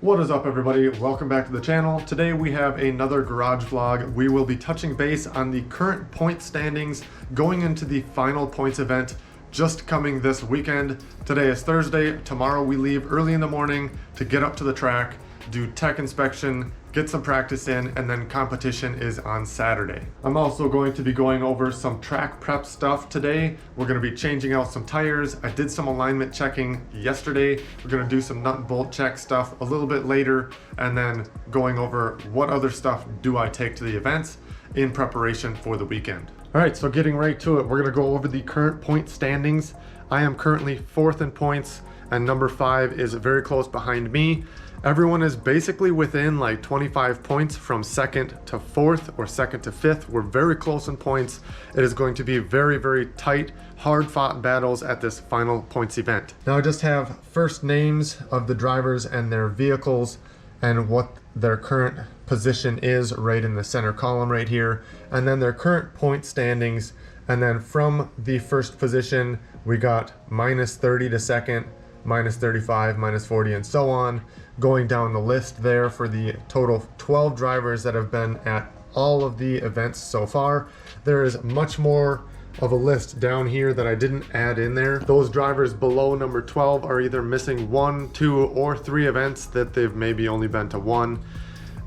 What is up, everybody? Welcome back to the channel. Today we have another garage vlog. We will be touching base on the current point standings going into the final points event just coming this weekend. Today is Thursday. Tomorrow we leave early in the morning to get up to the track, do tech inspection, get some practice in, and then competition is on Saturday. I'm also going to be going over some track prep stuff today. We're going to be changing out some tires. I did some alignment checking yesterday. We're going to do some nut and bolt check stuff a little bit later, and then going over what other stuff do I take to the events in preparation for the weekend. All right, so getting right to it, we're going to go over the current point standings. I am currently 4th in points, and number 5 is very close behind me. Everyone is basically within like 25 points from 2nd to 4th or 2nd to 5th. We're very close in points. It is going to be very, very tight, hard-fought battles at this final points event. Now I just have first names of the drivers and their vehicles and what their current position is right in the center column right here, and then their current point standings. And then from the first position, we got -30 to 2nd, -35, -40, and so on, going down the list there for the total 12 drivers that have been at all of the events so far. There is much more of a list down here that I didn't add in there. Those drivers below number 12 are either missing 1, 2, or 3 events that they've maybe only been to 1.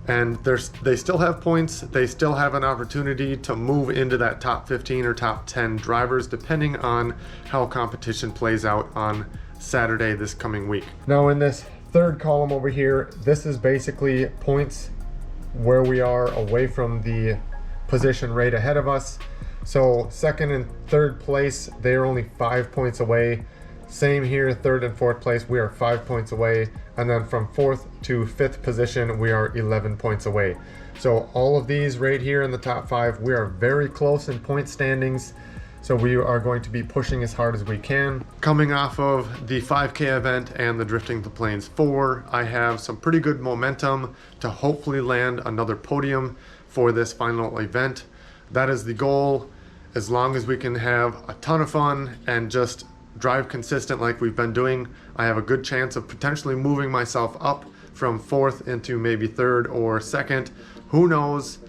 And they still have points. They still have an opportunity to move into that top 15 or top 10 drivers, depending on how competition plays out on Saturday this coming week. Now in this third column over here, this is basically points where we are away from the position right ahead of us. So 2nd and 3rd place, they are only 5 points away. Same here, 3rd and 4th place, we are 5 points away. And then from 4th to 5th position, we are 11 points away. So all of these right here in the top 5, we are very close in point standings. So we are going to be pushing as hard as we can. Coming off of the 5K event and the Drifting the Plains 4, I have some pretty good momentum to hopefully land another podium for this final event. That is the goal. As long as we can have a ton of fun and just drive consistent like we've been doing, I have a good chance of potentially moving myself up from 4th into maybe 3rd or 2nd. Who knows?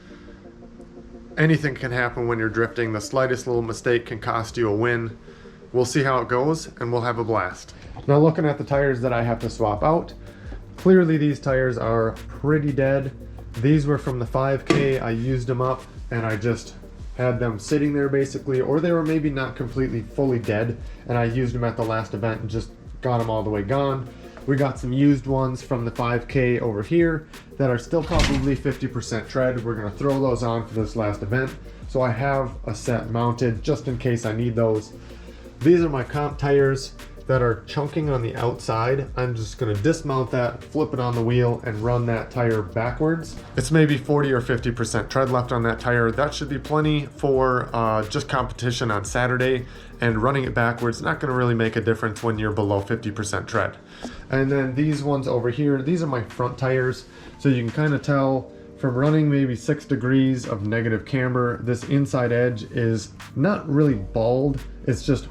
Anything can happen when you're drifting. The slightest little mistake can cost you a win. We'll see how it goes, and we'll have a blast. Now looking at the tires that I have to swap out, clearly these tires are pretty dead. These were from the 5K. I used them up and I just had them sitting there basically, or they were maybe not completely fully dead, and I used them at the last event and just got them all the way gone. We got some used ones from the 5K over here that are still probably 50% tread. We're gonna throw those on for this last event. So I have a set mounted just in case I need those. These are my comp tires that are chunking on the outside. I'm just gonna dismount that, flip it on the wheel, and run that tire backwards. It's maybe 40 or 50% tread left on that tire. That should be plenty for just competition on Saturday, and running it backwards not gonna really make a difference when you're below 50% tread. And then these ones over here, these are my front tires. So you can kind of tell from running maybe 6 degrees of negative camber, this inside edge is not really bald, it's just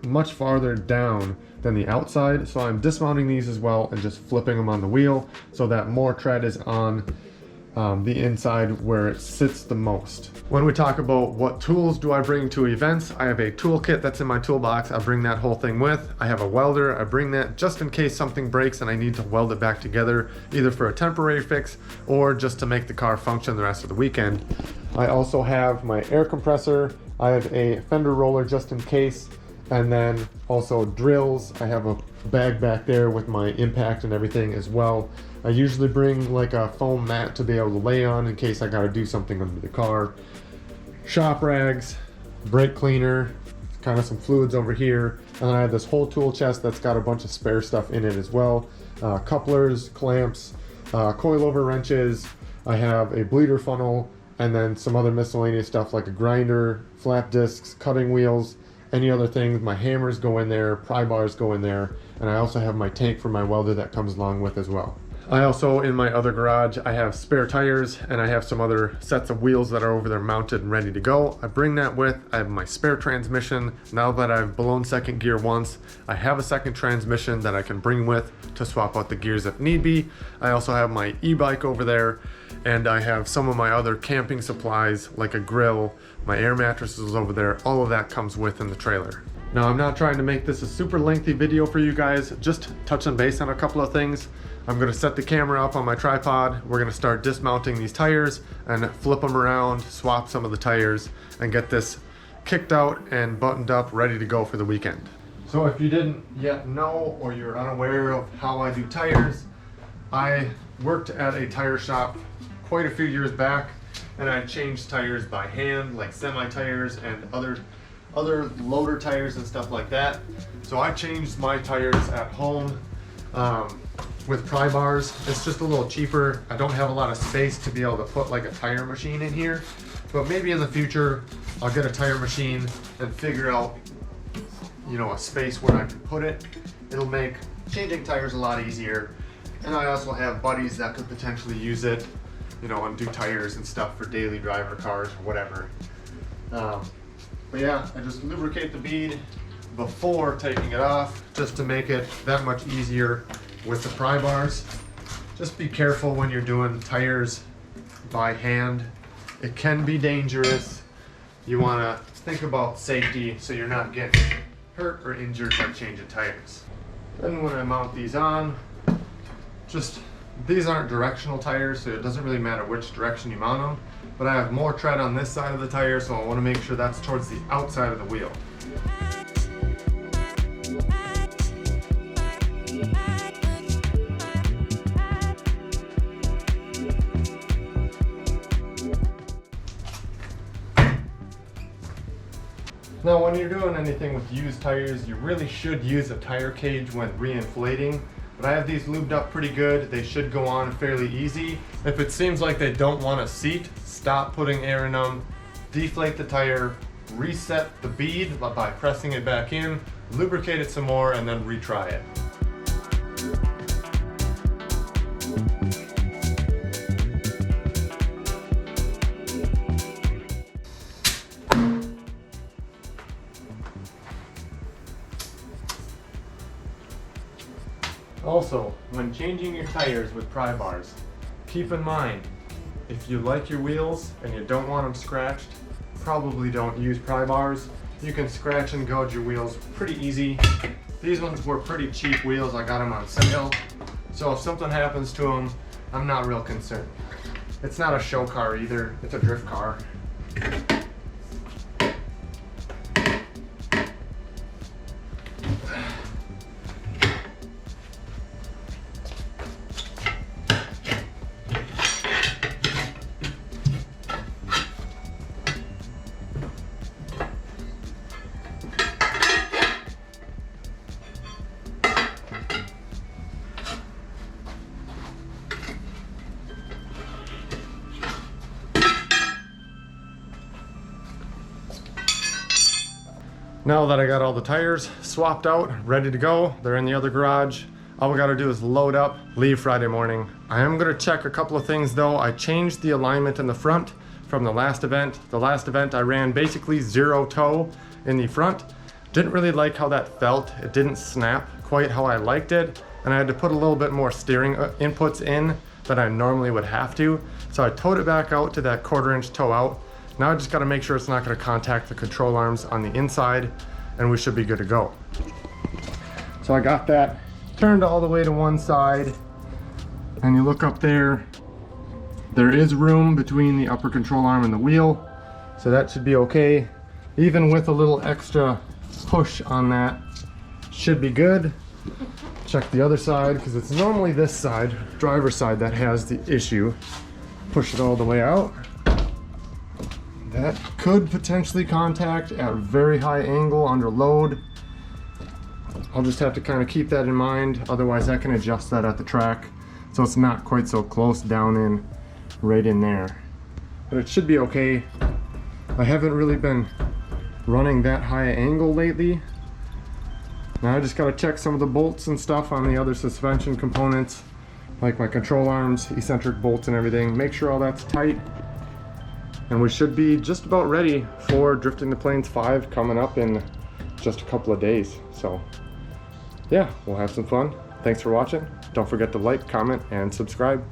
much farther down than the outside. So I'm dismounting these as well and just flipping them on the wheel so that more tread is on the inside where it sits the most. When we talk about what tools do I bring to events, I have a toolkit that's in my toolbox. I bring that whole thing with. I have a welder. I bring that just in case something breaks and I need to weld it back together, either for a temporary fix or just to make the car function the rest of the weekend. I also have my air compressor. I have a fender roller just in case, and then also drills. I have a bag back there with my impact and everything as well. I usually bring like a foam mat to be able to lay on in case I gotta do something under the car. Shop rags, brake cleaner, kind of some fluids over here, and then I have this whole tool chest that's got a bunch of spare stuff in it as well. Couplers, clamps, coilover wrenches. I have a bleeder funnel, and then some other miscellaneous stuff like a grinder, flap discs, cutting wheels, any other things. My hammers go in there, pry bars go in there, and I also have my tank for my welder that comes along with as well. I also, in my other garage, I have spare tires and I have some other sets of wheels that are over there mounted and ready to go. I bring that with. I have my spare transmission. Now that I've blown second gear once, I have a second transmission that I can bring with to swap out the gears if need be. I also have my e-bike over there, and I have some of my other camping supplies like a grill, my air mattresses over there. All of that comes with in the trailer. Now, I'm not trying to make this a super lengthy video for you guys, just touching base on a couple of things. I'm gonna set the camera up on my tripod. We're gonna start dismounting these tires and flip them around, swap some of the tires, and get this kicked out and buttoned up, ready to go for the weekend. So if you didn't yet know, or you're unaware of how I do tires, I worked at a tire shop quite a few years back, and I changed tires by hand, like semi tires and other loader tires and stuff like that. So I changed my tires at home with pry bars. It's just a little cheaper. I don't have a lot of space to be able to put like a tire machine in here, but maybe in the future I'll get a tire machine and figure out, you know, a space where I can put it. It'll make changing tires a lot easier. And I also have buddies that could potentially use it, you know, and do tires and stuff for daily driver cars or whatever. But yeah, I just lubricate the bead before taking it off, just to make it that much easier with the pry bars. Just be careful when you're doing tires by hand. It can be dangerous. You want to think about safety so you're not getting hurt or injured by changing tires. Then when I mount these on, these aren't directional tires, so it doesn't really matter which direction you mount them, but I have more tread on this side of the tire, so I want to make sure that's towards the outside of the wheel. Now, when you're doing anything with used tires, you really should use a tire cage when reinflating. But I have these lubed up pretty good. They should go on fairly easy. If it seems like they don't want to seat, stop putting air in them, deflate the tire, reset the bead by pressing it back in, lubricate it some more, and then retry it. Also, when changing your tires with pry bars, keep in mind, if you like your wheels and you don't want them scratched, probably don't use pry bars. You can scratch and gouge your wheels pretty easy. These ones were pretty cheap wheels. I got them on sale. So if something happens to them, I'm not real concerned. It's not a show car either, it's a drift car. Now that I got all the tires swapped out, ready to go, they're in the other garage. All we gotta do is load up, leave Friday morning. I am gonna check a couple of things though. I changed the alignment in the front from the last event. The last event I ran basically zero toe in the front. Didn't really like how that felt. It didn't snap quite how I liked it. And I had to put a little bit more steering inputs in than I normally would have to. So I towed it back out to that 1/4 inch toe out. Now I just gotta make sure it's not gonna contact the control arms on the inside, and we should be good to go. So I got that turned all the way to one side, and you look up there, there is room between the upper control arm and the wheel, so that should be okay. Even with a little extra push on that, should be good. Check the other side, because it's normally this side, driver's side, that has the issue. Push it all the way out. That could potentially contact at a very high angle under load. I'll just have to kind of keep that in mind. Otherwise I can adjust that at the track so it's not quite so close down in, right in there. But it should be okay. I haven't really been running that high angle lately. Now I just gotta check some of the bolts and stuff on the other suspension components. like my control arms, eccentric bolts and everything. Make sure all that's tight. And we should be just about ready for Drifting the Plains 5 coming up in just a couple of days. So yeah, we'll have some fun. Thanks for watching. Don't forget to like, comment, and subscribe.